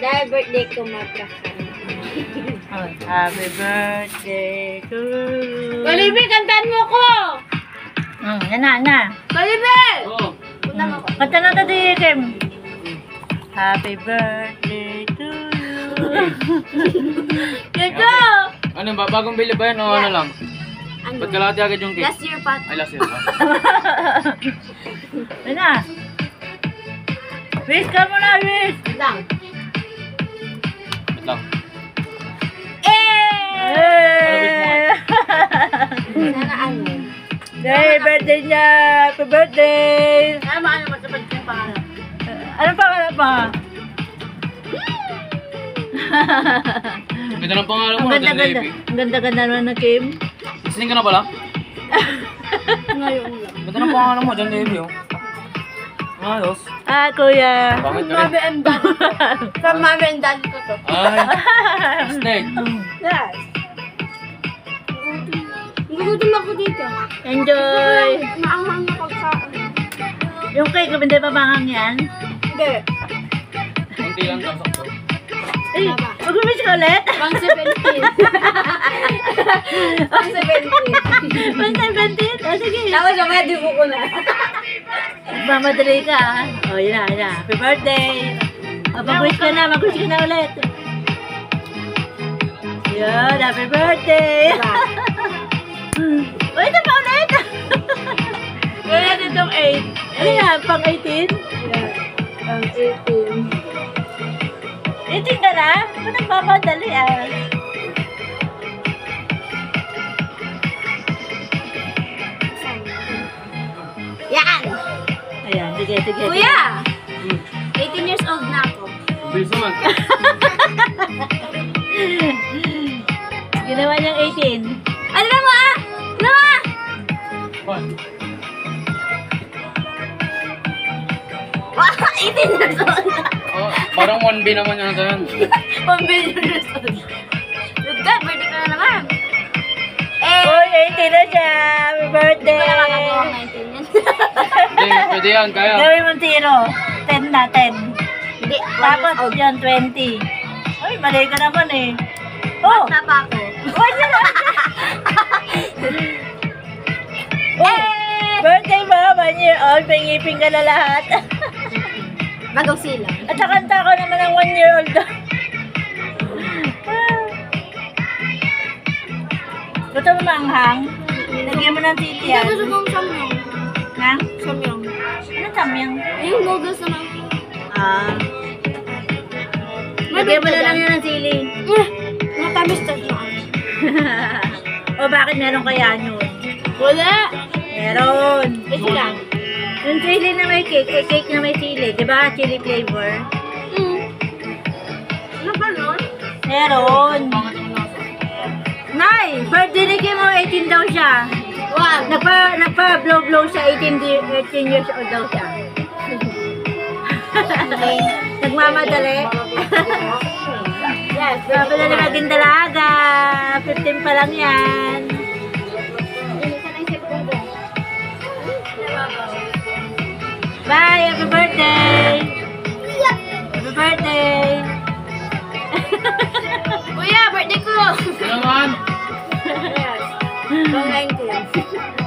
Dahil birthday ko magkakaroon. Happy birthday to you. Kalibi, kantaan mo ko! Yan na. Kalibi! Oo. Punta mo ko. Kanta na ito, Tim. Happy birthday to you. Dito! Ano ba? Bagong bili ba yan o ano lang? Ano? Ba't kalahati agad yung cake? Last year pa. Ay, last year pa. Yan na. Wish ka muna, wish. Lang. Wait lang. Hey! Sana ano? Hey, birthday niya! Happy birthday! Sana ano masabad yung pangalan? Anong pangalan pa? Ganda ng pangalan mo. Ang ganda-ganda. Ang ganda-ganda naman ng Kim. Listening ka na pala? Ngayon lang. Ganda ng pangalan mo. John Levy, oh. Ayos. Kuya. Bakit ka Mami rin? and daddy ko. From mami and daddy ko to. Ay, steak. Yes. Nagutom ako dito. Enjoy! Maanghang na pagkain. Yung cake, hindi pa bangang yan? Hindi. Kunti lang tapos ako. Ay, mag-wish ka ulit? Pang 17. Pang 17. Pang 17? O, sige. Tapos yung ready ko ko na. Mamadali ka, ha? O, yun na. Happy birthday! O, mag-wish ka na ulit. Yun, happy birthday! O, ito pa ulit! Kaya natin itong 8. Ano yan, pang 18? Yeah. Pang 18. 18 ka na? Ba't nagmamadali, ah? Yan! Ayan, sige. Kuya! 18 years old na ako. Bilis naman. Ginawa niyang 18. Ano na mo ah? Ano ah? What? Wow, 18 years old na. Oh, parang 1B naman yun sa yan. 1 billion years old. Good God, birthday ko na naman. Uy, 18 na siya! Happy birthday! Wala ka nagawa 19 yan. Hindi, pwede yan, kaya. Gawin mo 0. 10 na, 10. Hindi, Tapos yun, 20. Uy, mali ka naman eh. Oh! Bata pa ako. Uy, yan na! Birthday mo, 1 year old, pangipin ka na lahat. Bagaw sila. At nakanta ko naman ng 1 year old. Gusto mo maanghang? Lagyan mo ng titi yan. Gusto mong samyang. Ha? Samyang. Anong samyang? Yung noodles naman. Ah. Lagyan mo na lang yan ng sili. Matamis to siya. O bakit meron kaya yun? Wala. Meron. Ito lang. Yung sili na may cake, eh, cake na may sili. Diba? Chili flavor. Ano ba nun? Meron. Nay, birthday ni Kim mo, 18 daw siya. Wow. Nagpa-blow siya, 18 years old daw siya. Nagmamadali. Yes. Mamadali maging dalaga. 15 pa lang yan. Bye! Happy birthday! Happy birthday! Kuya, birthday ko! Ano naman? Yes. Pang 19.